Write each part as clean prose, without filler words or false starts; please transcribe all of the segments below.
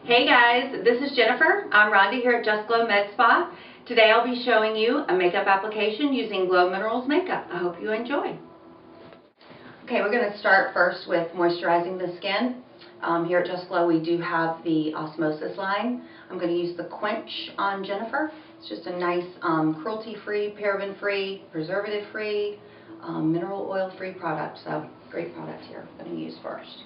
Hey guys, this is Jennifer. I'm Rhonda here at Just Glow Med Spa. Today I'll be showing you a makeup application using Glow Minerals makeup. I hope you enjoy. Okay, we're going to start first with moisturizing the skin. Here at Just Glow we do have the Osmosis line. I'm going to use the Quench on Jennifer. It's just a nice cruelty-free, paraben-free, preservative-free, mineral oil-free product. So great product here I'm going to use first.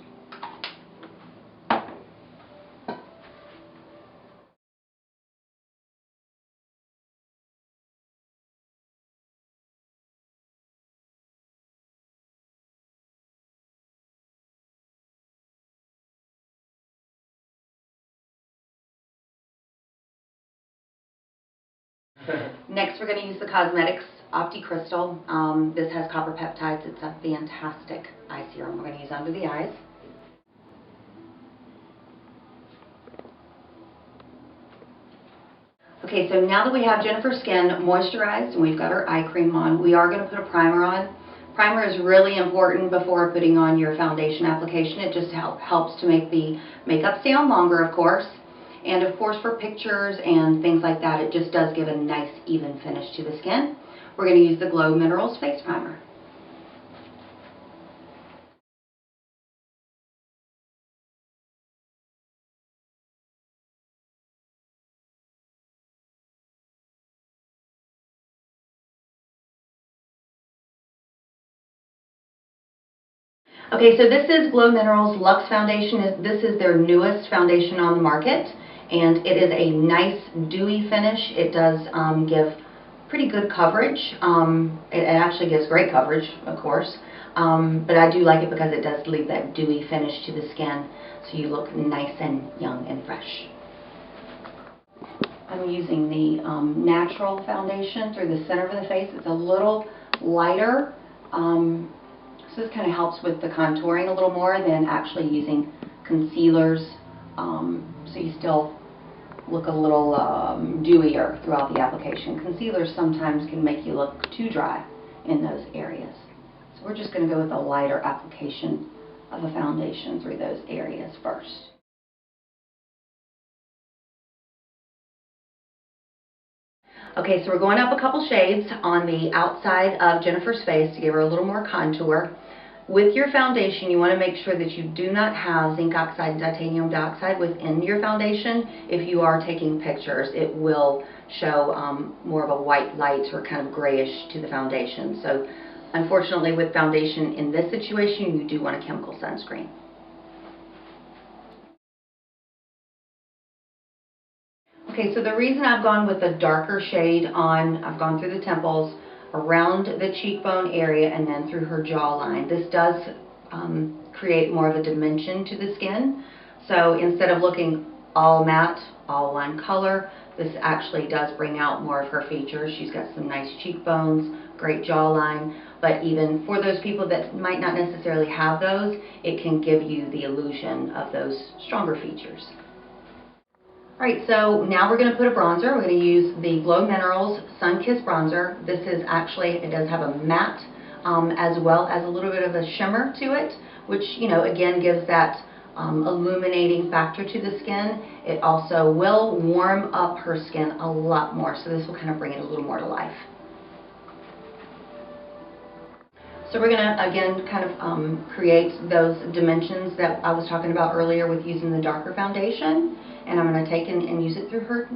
Next, we're going to use the Cosmetics Opti Crystal. This has copper peptides. It's a fantastic eye serum we're going to use under the eyes. Okay, so now that we have Jennifer's skin moisturized and we've got her eye cream on, we are going to put a primer on. Primer is really important before putting on your foundation application. It just helps to make the makeup stay on longer, of course. And of course for pictures and things like that, it just does give a nice even finish to the skin. We're going to use the Glow Minerals Face Primer. Okay, so this is Glow Minerals Luxe Foundation. This is their newest foundation on the market, and it is a nice dewy finish. It does give pretty good coverage. It actually gives great coverage, of course, but I do like it because it does leave that dewy finish to the skin, so you look nice and young and fresh. I'm using the natural foundation through the center of the face. It's a little lighter. So this kind of helps with the contouring a little more than actually using concealers, so you still look a little dewier throughout the application. Concealers sometimes can make you look too dry in those areas. So we're just going to go with a lighter application of a foundation through those areas first. Okay, so we're going up a couple shades on the outside of Jennifer's face to give her a little more contour. With your foundation, you want to make sure that you do not have zinc oxide and titanium dioxide within your foundation. If you are taking pictures, it will show more of a white light or kind of grayish to the foundation. So unfortunately with foundation in this situation, you do want a chemical sunscreen. Okay, so the reason I've gone with a darker shade on, I've gone through the temples, around the cheekbone area, and then through her jawline. This does create more of a dimension to the skin. So instead of looking all matte, all one color, this actually does bring out more of her features. She's got some nice cheekbones, great jawline, but even for those people that might not necessarily have those, it can give you the illusion of those stronger features. Alright, so now we're going to put a bronzer. We're going to use the Glow Minerals Sun Kiss Bronzer. This is actually, it does have a matte as well as a little bit of a shimmer to it, which, you know, again gives that illuminating factor to the skin. It also will warm up her skin a lot more, so this will kind of bring it a little more to life. So we're going to, again, kind of create those dimensions that I was talking about earlier with using the darker foundation. And I'm going to take and use it through her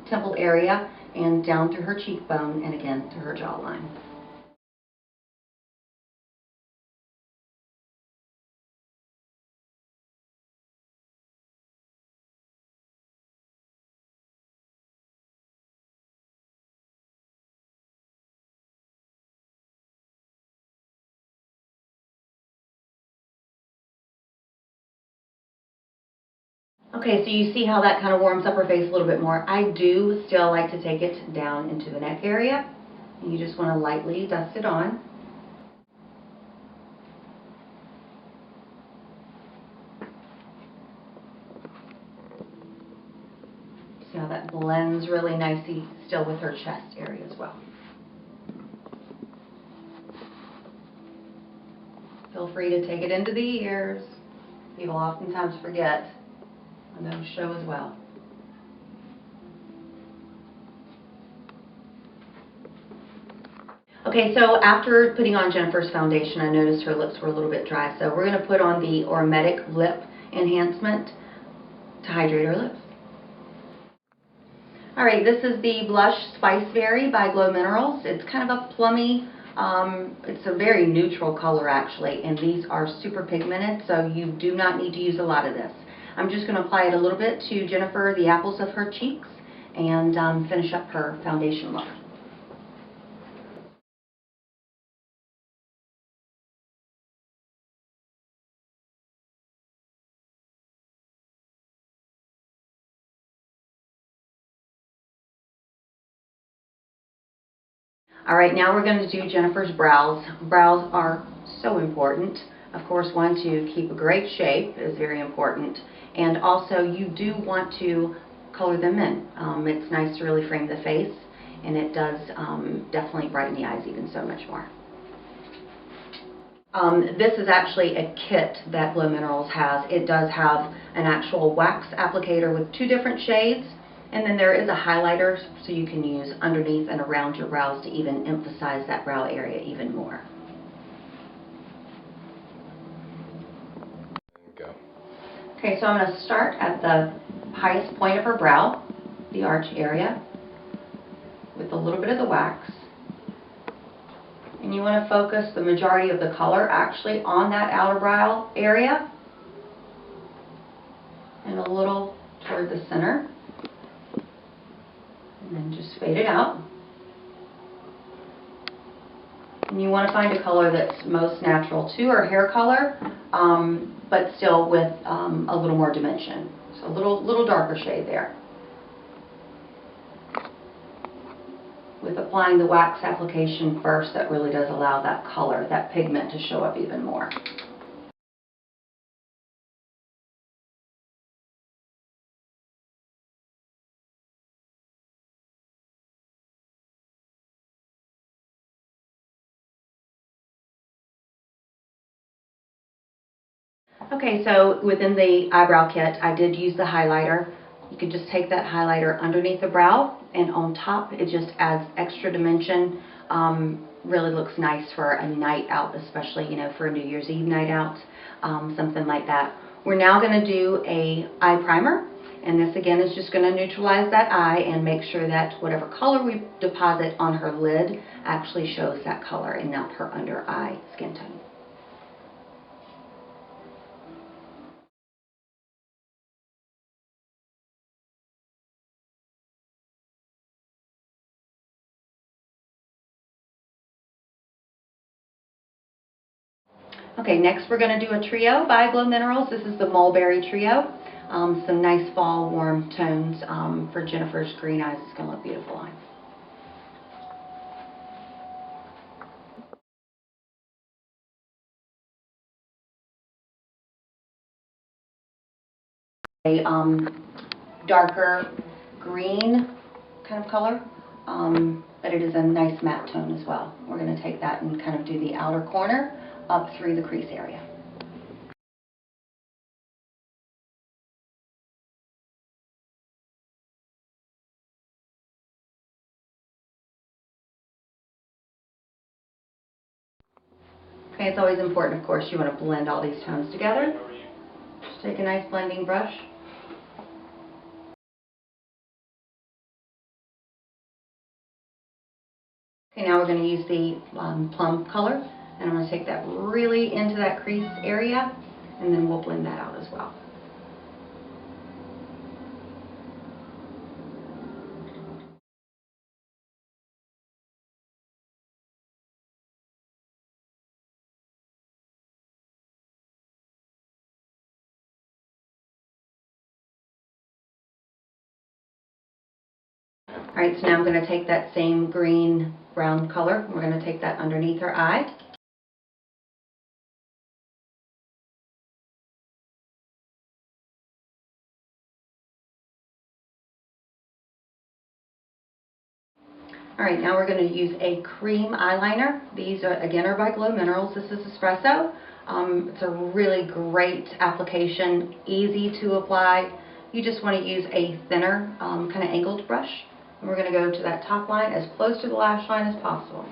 temple area and down through her cheekbone and again through her jawline. Okay, so you see how that kind of warms up her face a little bit more. I do still like to take it down into the neck area. And you just want to lightly dust it on. See how that blends really nicely still with her chest area as well. Feel free to take it into the ears. People oftentimes forget And those show as well. Okay, so after putting on Jennifer's foundation, I noticed her lips were a little bit dry, so we're going to put on the Aromatic Lip Enhancement to hydrate her lips. Alright, this is the Blush Spiceberry by Glow Minerals. It's kind of a plummy, it's a very neutral color actually, and these are super pigmented, so you do not need to use a lot of this. I'm just going to apply it a little bit to Jennifer, the apples of her cheeks, and finish up her foundation look. All right, now we're going to do Jennifer's brows. Brows are so important. Of course, one, to keep a great shape is very important. And also, you do want to color them in. It's nice to really frame the face, and it does definitely brighten the eyes even so much more. This is actually a kit that Glow Minerals has. It does have an actual wax applicator with 2 different shades. And then there is a highlighter so you can use underneath and around your brows to even emphasize that brow area even more. Go. Okay, so I'm going to start at the highest point of her brow, the arch area, with a little bit of the wax. And you want to focus the majority of the color actually on that outer brow area and a little toward the center. And then just fade it out. And you want to find a color that's most natural to her hair color, but still with a little more dimension. So a little darker shade there. With applying the wax application first, that really does allow that color, that pigment to show up even more. Okay, so within the eyebrow kit, I did use the highlighter. You can just take that highlighter underneath the brow, and on top, it just adds extra dimension. Really looks nice for a night out, especially, you know, for a New Year's Eve night out, something like that. We're now going to do a eye primer, and this again is just going to neutralize that eye and make sure that whatever color we deposit on her lid actually shows that color and not her under eye skin tone. Okay, next we're going to do a trio by Glow Minerals. This is the Mulberry Trio. Some nice fall warm tones for Jennifer's green eyes. It's going to look beautiful on. A darker green kind of color, but it is a nice matte tone as well. We're going to take that and kind of do the outer corner up through the crease area. Okay, it's always important, of course, you want to blend all these tones together. Just take a nice blending brush. Okay, now we're going to use the plum color, and I'm going to take that really into that crease area, and then we'll blend that out as well. Alright, so now I'm going to take that same green brown color, and we're going to take that underneath her eye. Alright, now we're going to use a cream eyeliner. These are, again, are by Glow Minerals. This is Espresso. It's a really great application, easy to apply, you just want to use a thinner kind of angled brush. And we're going to go to that top line as close to the lash line as possible.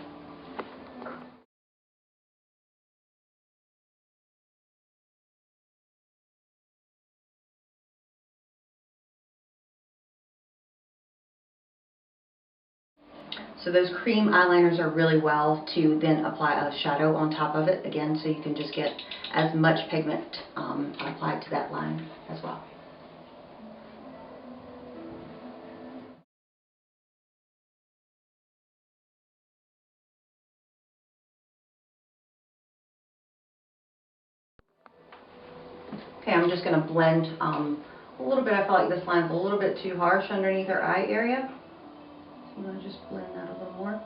So those cream eyeliners are really well to then apply a shadow on top of it again, so you can just get as much pigment applied to that line as well. Okay, I'm just going to blend a little bit. I feel like this line's a little bit too harsh underneath our eye area. So I'm going to just blend that a little more.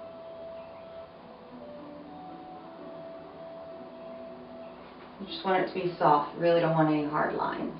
You just want it to be soft. You really don't want any hard lines.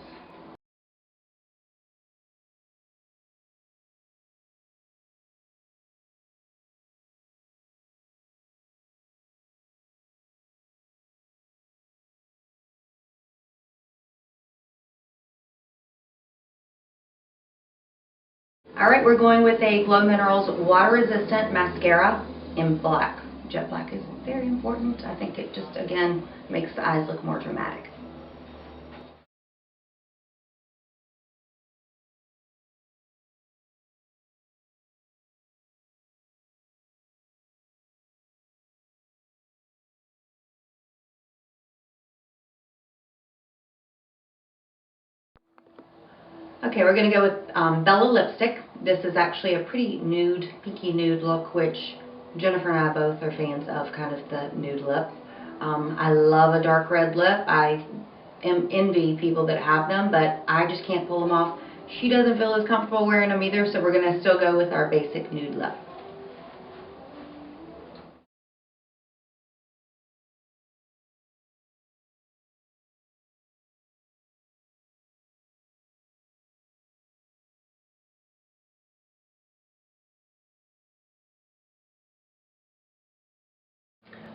Alright, we're going with a Glow Minerals Water Resistant Mascara in black. Jet black is very important. I think it just, again, makes the eyes look more dramatic. Okay, we're going to go with Bella lipstick. This is actually a pretty nude, pinky nude look, which Jennifer and I both are fans of kind of the nude lip. I love a dark red lip. I envy people that have them, but I just can't pull them off. She doesn't feel as comfortable wearing them either, so we're going to still go with our basic nude lip.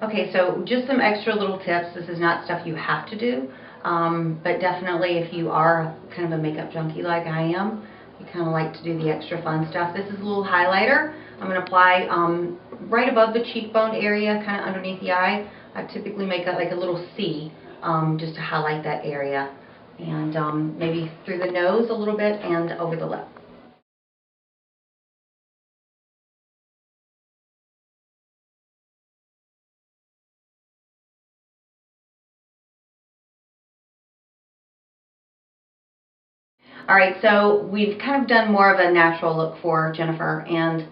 Okay, so just some extra little tips. This is not stuff you have to do, but definitely if you are kind of a makeup junkie like I am, you kind of like to do the extra fun stuff. This is a little highlighter. I'm going to apply right above the cheekbone area, kind of underneath the eye. I typically make like a little C just to highlight that area, and maybe through the nose a little bit and over the lip. Alright, so we've kind of done more of a natural look for Jennifer, and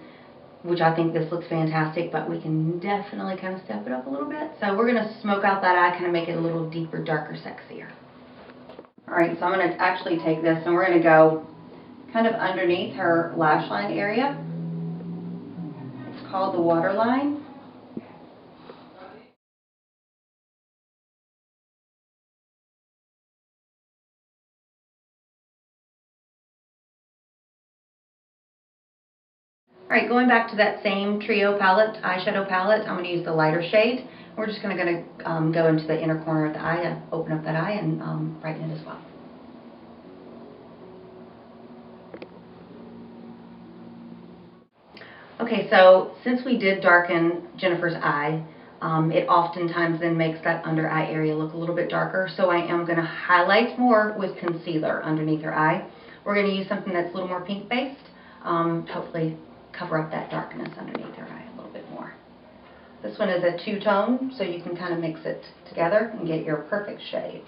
which I think this looks fantastic, but we can definitely kind of step it up a little bit. So we're going to smoke out that eye, kind of make it a little deeper, darker, sexier. Alright, so I'm going to actually take this and we're going to go kind of underneath her lash line area. It's called the waterline. Alright, going back to that same trio palette, eyeshadow palette, I'm going to use the lighter shade. We're just going to go into the inner corner of the eye to open up that eye and brighten it as well. Okay, so since we did darken Jennifer's eye, it oftentimes then makes that under eye area look a little bit darker. So I am going to highlight more with concealer underneath her eye. We're going to use something that's a little more pink based, hopefully cover up that darkness underneath her eye a little bit more. This one is a two-tone, so you can kind of mix it together and get your perfect shade.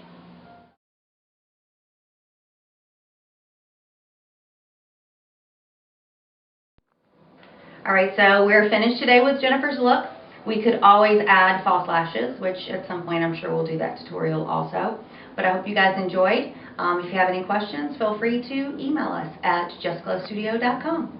Alright, so we're finished today with Jennifer's look. We could always add false lashes, which at some point I'm sure we'll do that tutorial also. But I hope you guys enjoyed. If you have any questions, feel free to email us at justglowstudio.com.